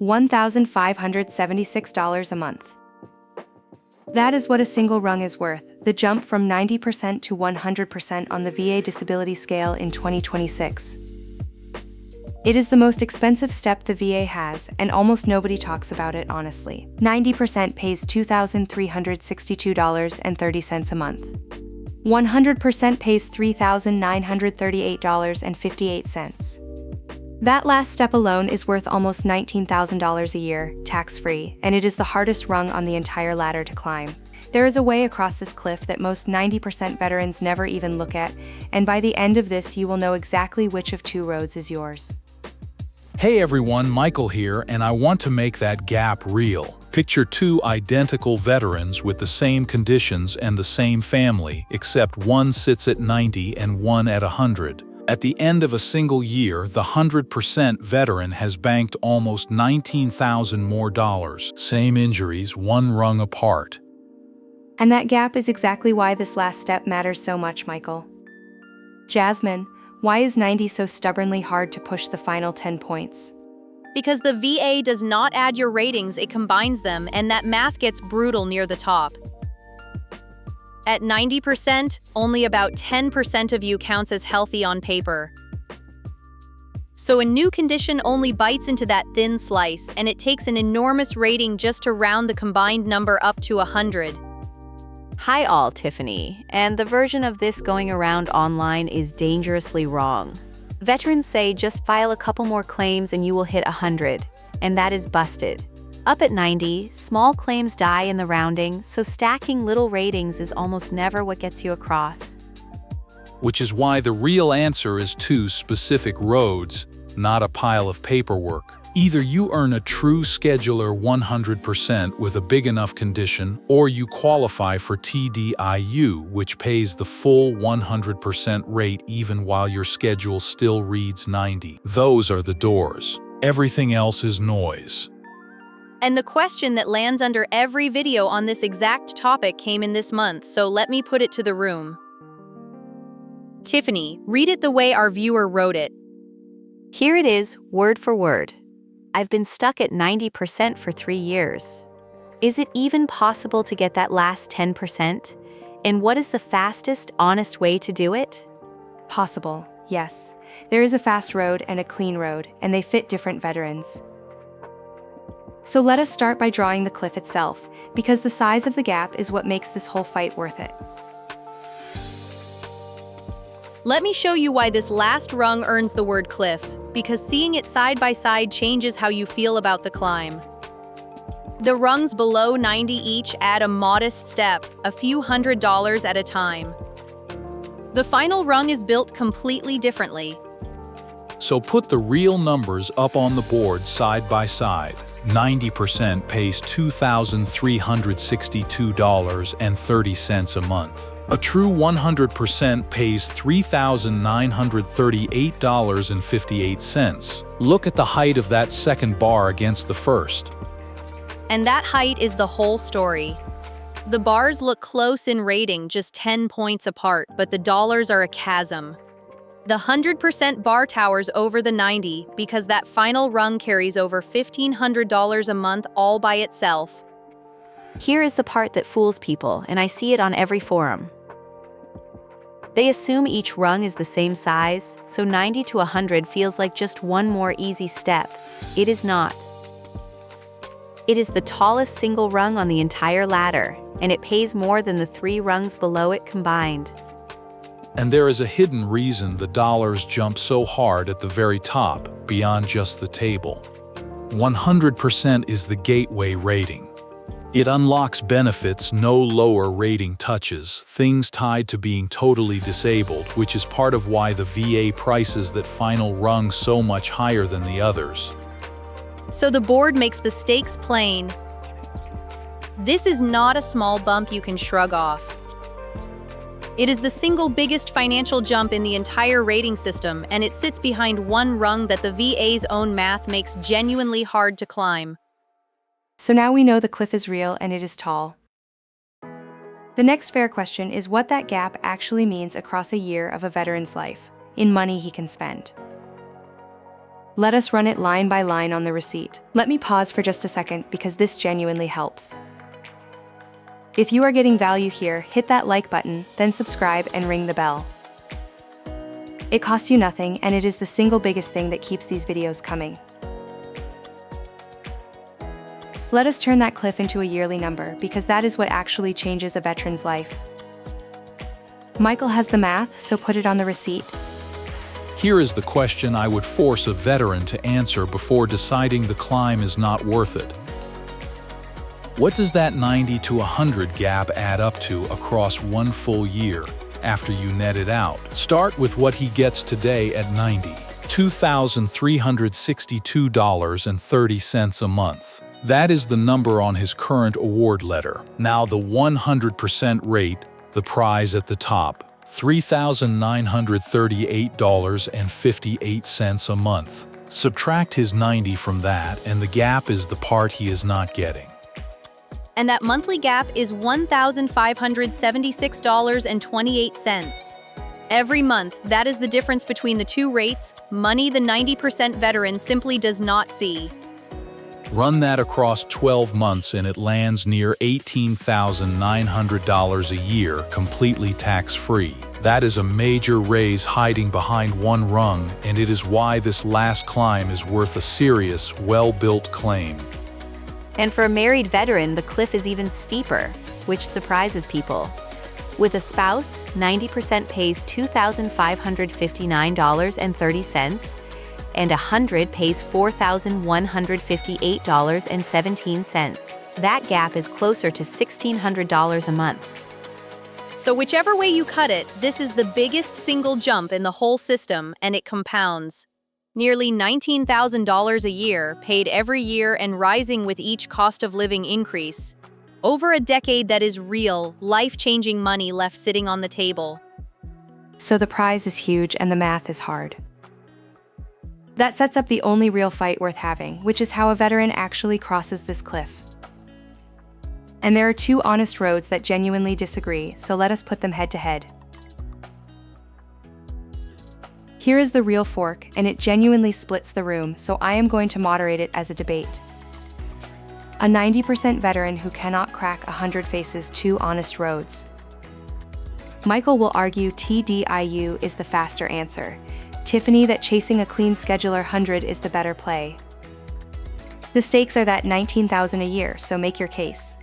$1,576 a month. That is what a single rung is worth, the jump from 90% to 100% on the VA disability scale in 2026. It is the most expensive step the VA has, and almost nobody talks about it honestly. 90% pays $2,362.30 a month. 100% pays $3,938.58. That last step alone is worth almost $19,000 a year, tax-free, and it is the hardest rung on the entire ladder to climb. There is a way across this cliff that most 90% veterans never even look at, and by the end of this you will know exactly which of two roads is yours. Hey everyone, Michael here, and I want to make that gap real. Picture two identical veterans with the same conditions and the same family, except one sits at 90 and one at 100. At the end of a single year, the 100% veteran has banked almost $19,000 more dollars. Same injuries, one rung apart. And that gap is exactly why this last step matters so much, Michael. Jasmine, why is 90 so stubbornly hard to push the final 10 points? Because the VA does not add your ratings, it combines them, and that math gets brutal near the top. At 90%, only about 10% of you counts as healthy on paper. So a new condition only bites into that thin slice, and it takes an enormous rating just to round the combined number up to 100. Hi all, Tiffany, and the version of this going around online is dangerously wrong. Veterans say just file a couple more claims and you will hit 100, and that is busted. Up at 90, small claims die in the rounding, so stacking little ratings is almost never what gets you across. Which is why the real answer is two specific roads, not a pile of paperwork. Either you earn a true Schedular 100% with a big enough condition, or you qualify for TDIU, which pays the full 100% rate even while your schedule still reads 90. Those are the doors. Everything else is noise. And the question that lands under every video on this exact topic came in this month, so let me put it to the room. Tiffany, read it the way our viewer wrote it. Here it is, word for word. I've been stuck at 90% for 3 years. Is it even possible to get that last 10%? And what is the fastest, honest way to do it? Possible, yes. There is a fast road and a clean road, and they fit different veterans. So let us start by drawing the cliff itself, because the size of the gap is what makes this whole fight worth it. Let me show you why this last rung earns the word cliff, because seeing it side by side changes how you feel about the climb. The rungs below 90 each add a modest step, a few $100s at a time. The final rung is built completely differently. So put the real numbers up on the board side by side. 90% pays $2,362.30 a month. A true 100% pays $3,938.58. Look at the height of that second bar against the first. And that height is the whole story. The bars look close in rating, just 10 points apart, but the dollars are a chasm. The 100% bar towers over the 90 because that final rung carries over $1,500 a month all by itself. Here is the part that fools people, and I see it on every forum. They assume each rung is the same size, so 90 to 100 feels like just one more easy step. It is not. It is the tallest single rung on the entire ladder, and it pays more than the 3 rungs below it combined. And there is a hidden reason the dollars jump so hard at the very top, beyond just the table. 100% is the gateway rating. It unlocks benefits no lower rating touches, things tied to being totally disabled, which is part of why the VA prices that final rung so much higher than the others. So the board makes the stakes plain. This is not a small bump you can shrug off. It is the single biggest financial jump in the entire rating system, and it sits behind one rung that the VA's own math makes genuinely hard to climb. So now we know the cliff is real and it is tall. The next fair question is what that gap actually means across a year of a veteran's life, in money he can spend. Let us run it line by line on the receipt. Let me pause for just a second because this genuinely helps. If you are getting value here, hit that like button, then subscribe and ring the bell. It costs you nothing, and it is the single biggest thing that keeps these videos coming. Let us turn that cliff into a yearly number, because that is what actually changes a veteran's life. Michael has the math, so put it on the receipt. Here is the question I would force a veteran to answer before deciding the climb is not worth it. What does that 90 to 100 gap add up to across one full year after you net it out? Start with what he gets today at 90, $2,362.30 a month. That is the number on his current award letter. Now the 100% rate, the prize at the top, $3,938.58 a month. Subtract his 90 from that, and the gap is the part he is not getting. And that monthly gap is $1,576.28. Every month, that is the difference between the two rates, money the 90% veteran simply does not see. Run that across 12 months and it lands near $18,900 a year, completely tax-free. That is a major raise hiding behind one rung, and it is why this last climb is worth a serious, well-built claim. And for a married veteran, the cliff is even steeper, which surprises people. With a spouse, 90% pays $2,559.30, and 100 pays $4,158.17. That gap is closer to $1,600 a month. So whichever way you cut it, this is the biggest single jump in the whole system, and it compounds. Nearly $19,000 a year, paid every year and rising with each cost of living increase. Over a decade that is real, life-changing money left sitting on the table. So the prize is huge and the math is hard. That sets up the only real fight worth having, which is how a veteran actually crosses this cliff. And there are two honest roads that genuinely disagree, so let us put them head to head. Here is the real fork, and it genuinely splits the room, so I am going to moderate it as a debate. A 90% veteran who cannot crack 100 faces two honest roads. Michael will argue TDIU is the faster answer. Tiffany that chasing a clean Schedular 100 is the better play. The stakes are that $19,000 a year, so make your case.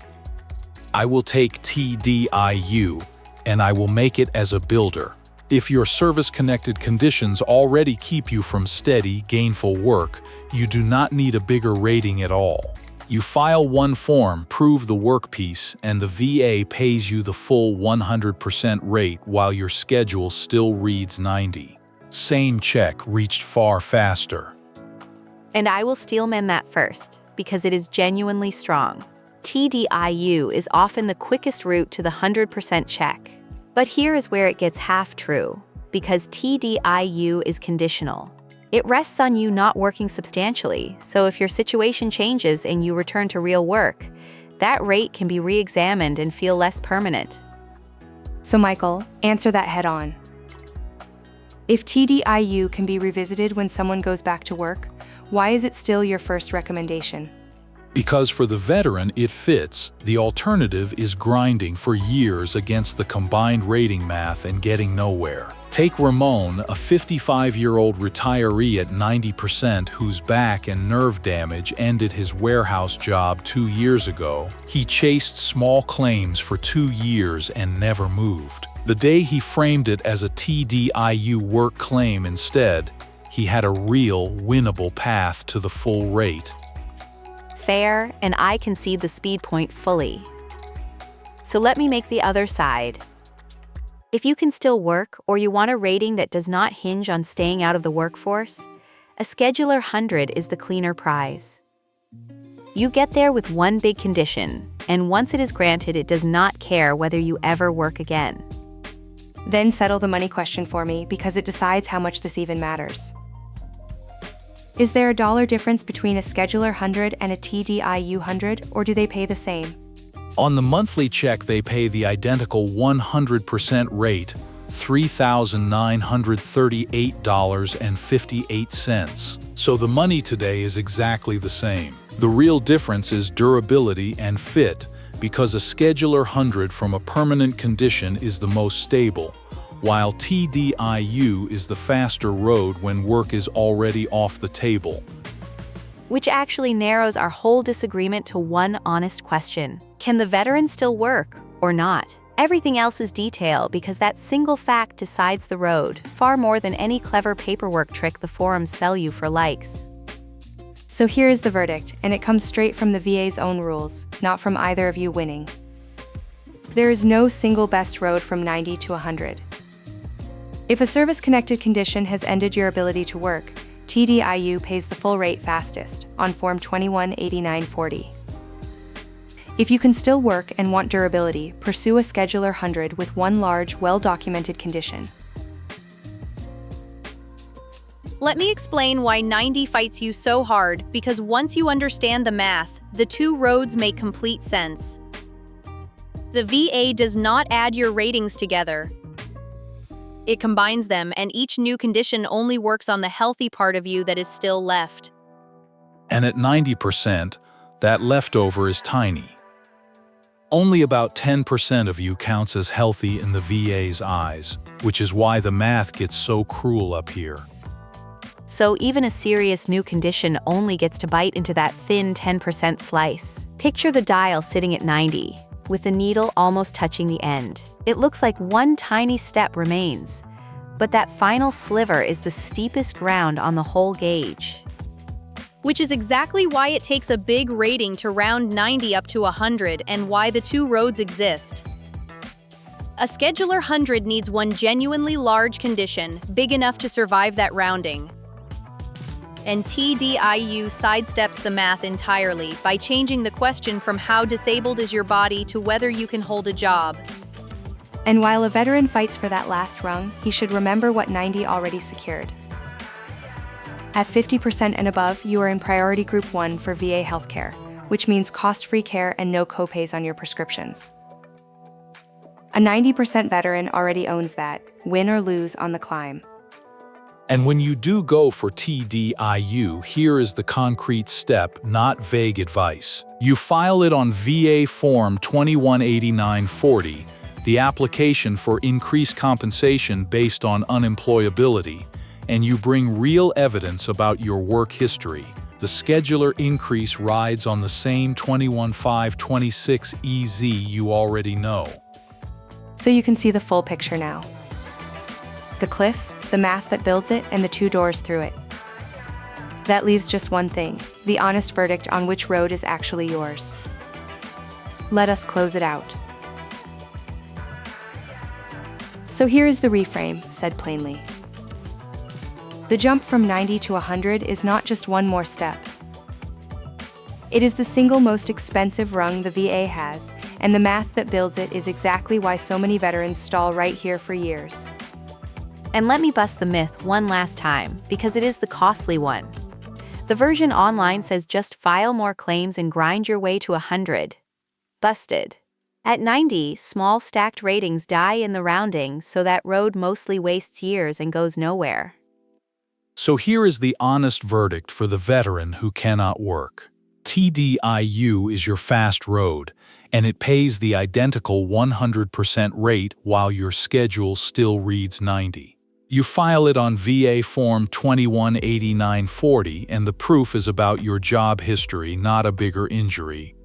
I will take TDIU, and I will make it as a builder. If your service-connected conditions already keep you from steady, gainful work, you do not need a bigger rating at all. You file one form, prove the work piece, and the VA pays you the full 100% rate while your schedule still reads 90. Same check reached far faster. And I will steelman that first, because it is genuinely strong. TDIU is often the quickest route to the 100% check. But here is where it gets half true, because TDIU is conditional. It rests on you not working substantially, so if your situation changes and you return to real work, that rate can be re-examined and feel less permanent. So Michael, answer that head on. If TDIU can be revisited when someone goes back to work, why is it still your first recommendation? Because for the veteran, it fits. The alternative is grinding for years against the combined rating math and getting nowhere. Take Ramon, a 55-year-old retiree at 90% whose back and nerve damage ended his warehouse job 2 years ago. He chased small claims for 2 years and never moved. The day he framed it as a TDIU work claim instead, he had a real, winnable path to the full rate. Fair, and I concede the speed point fully. So let me make the other side. If you can still work, or you want a rating that does not hinge on staying out of the workforce, a Schedular 100 is the cleaner prize. You get there with one big condition, and once it is granted, it does not care whether you ever work again. Then settle the money question for me, because it decides how much this even matters. Is there a dollar difference between a Schedular 100 and a TDIU 100, or do they pay the same? On the monthly check, they pay the identical 100% rate, $3,938.58. So the money today is exactly the same. The real difference is durability and fit, because a Schedular 100 from a permanent condition is the most stable, while TDIU is the faster road when work is already off the table. Which actually narrows our whole disagreement to one honest question. Can the veteran still work or not? Everything else is detail because that single fact decides the road, far more than any clever paperwork trick the forums sell you for likes. So here is the verdict, and it comes straight from the VA's own rules, not from either of you winning. There is no single best road from 90 to 100. If a service-connected condition has ended your ability to work, TDIU pays the full rate fastest, on Form 218940. If you can still work and want durability, pursue a Schedular 100 with one large, well-documented condition. Let me explain why 90 fights you so hard, because once you understand the math, the two roads make complete sense. The VA does not add your ratings together. It combines them, and each new condition only works on the healthy part of you that is still left. And at 90%, that leftover is tiny. Only about 10% of you counts as healthy in the VA's eyes, which is why the math gets so cruel up here. So even a serious new condition only gets to bite into that thin 10% slice. Picture the dial sitting at 90, with the needle almost touching the end. It looks like one tiny step remains, but that final sliver is the steepest ground on the whole gauge. Which is exactly why it takes a big rating to round 90 up to 100 and why the two roads exist. A Schedular 100 needs one genuinely large condition, big enough to survive that rounding. And TDIU sidesteps the math entirely by changing the question from how disabled is your body to whether you can hold a job. And while a veteran fights for that last rung, he should remember what 90 already secured. At 50% and above, you are in Priority Group 1 for VA healthcare, which means cost-free care and no copays on your prescriptions. A 90% veteran already owns that, win or lose on the climb. And when you do go for TDIU, here is the concrete step, not vague advice. You file it on VA Form 218940, the application for increased compensation based on unemployability, and you bring real evidence about your work history. The schedular increase rides on the same 21526 EZ you already know. So you can see the full picture now. The cliff, the math that builds it, and the two doors through it. That leaves just one thing, the honest verdict on which road is actually yours. Let us close it out. So here is the reframe, said plainly. The jump from 90 to 100 is not just one more step. It is the single most expensive rung the VA has, and the math that builds it is exactly why so many veterans stall right here for years. And let me bust the myth one last time, because it is the costly one. The version online says just file more claims and grind your way to 100. Busted. At 90, small stacked ratings die in the rounding, so that road mostly wastes years and goes nowhere. So here is the honest verdict for the veteran who cannot work. TDIU is your fast road, and it pays the identical 100% rate while your schedule still reads 90. You file it on VA Form 218940, and the proof is about your job history, not a bigger injury.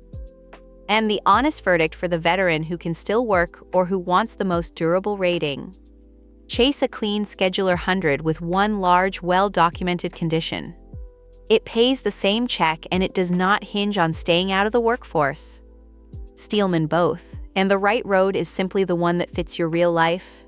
And the honest verdict for the veteran who can still work or who wants the most durable rating. Chase a clean Schedular 100 with one large, well-documented condition. It pays the same check and it does not hinge on staying out of the workforce. Steelman both, and the right road is simply the one that fits your real life.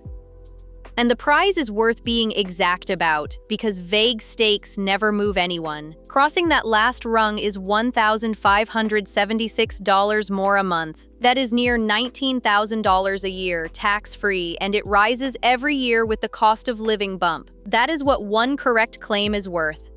And the prize is worth being exact about, because vague stakes never move anyone. Crossing that last rung is $1,576 more a month. That is near $19,000 a year, tax-free, and it rises every year with the cost of living bump. That is what one correct claim is worth.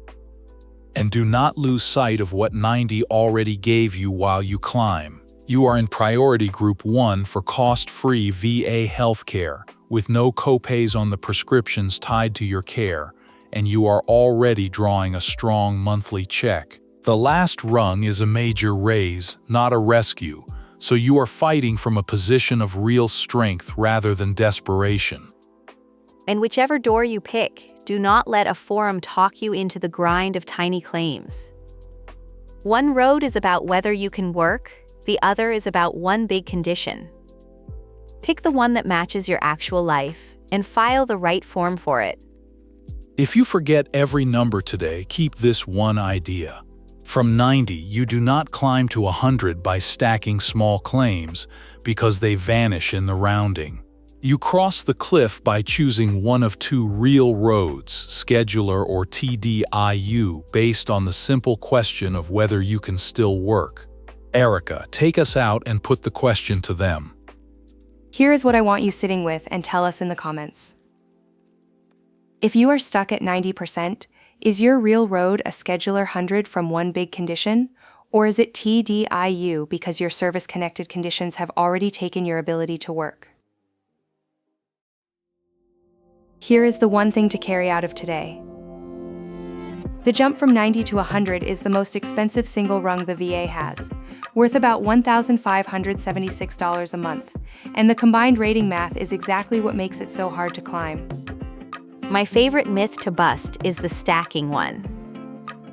And do not lose sight of what 90 already gave you while you climb. You are in Priority Group 1 for cost-free VA healthcare, with no copays on the prescriptions tied to your care, and you are already drawing a strong monthly check. The last rung is a major raise, not a rescue, so you are fighting from a position of real strength rather than desperation. And whichever door you pick, do not let a forum talk you into the grind of tiny claims. One road is about whether you can work, the other is about one big condition. Pick the one that matches your actual life and file the right form for it. If you forget every number today, keep this one idea. From 90, you do not climb to 100 by stacking small claims because they vanish in the rounding. You cross the cliff by choosing one of two real roads, Schedular or TDIU, based on the simple question of whether you can still work. Erica, take us out and put the question to them. Here is what I want you sitting with, and tell us in the comments. If you are stuck at 90%, is your real road a Schedular 100 from one big condition? Or is it TDIU because your service-connected conditions have already taken your ability to work? Here is the one thing to carry out of today. The jump from 90 to 100 is the most expensive single rung the VA has, worth about $1,576 a month, and the combined rating math is exactly what makes it so hard to climb. My favorite myth to bust is the stacking one.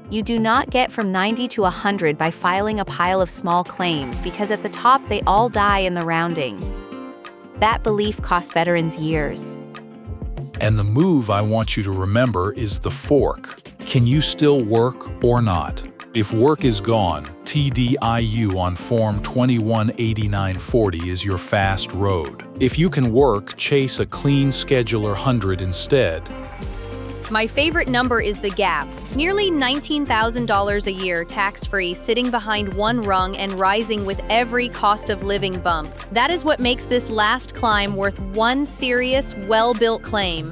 You do not get from 90 to 100 by filing a pile of small claims because at the top they all die in the rounding. That belief cost veterans years. And the move I want you to remember is the fork. Can you still work or not? If work is gone, TDIU on Form 218940 is your fast road. If you can work, chase a clean Schedular 100 instead. My favorite number is the gap, nearly $19,000 a year tax-free, sitting behind one rung and rising with every cost of living bump. That is what makes this last climb worth one serious, well-built claim.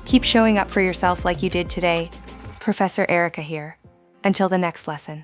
Keep showing up for yourself like you did today. Professor Erica here. Until the next lesson.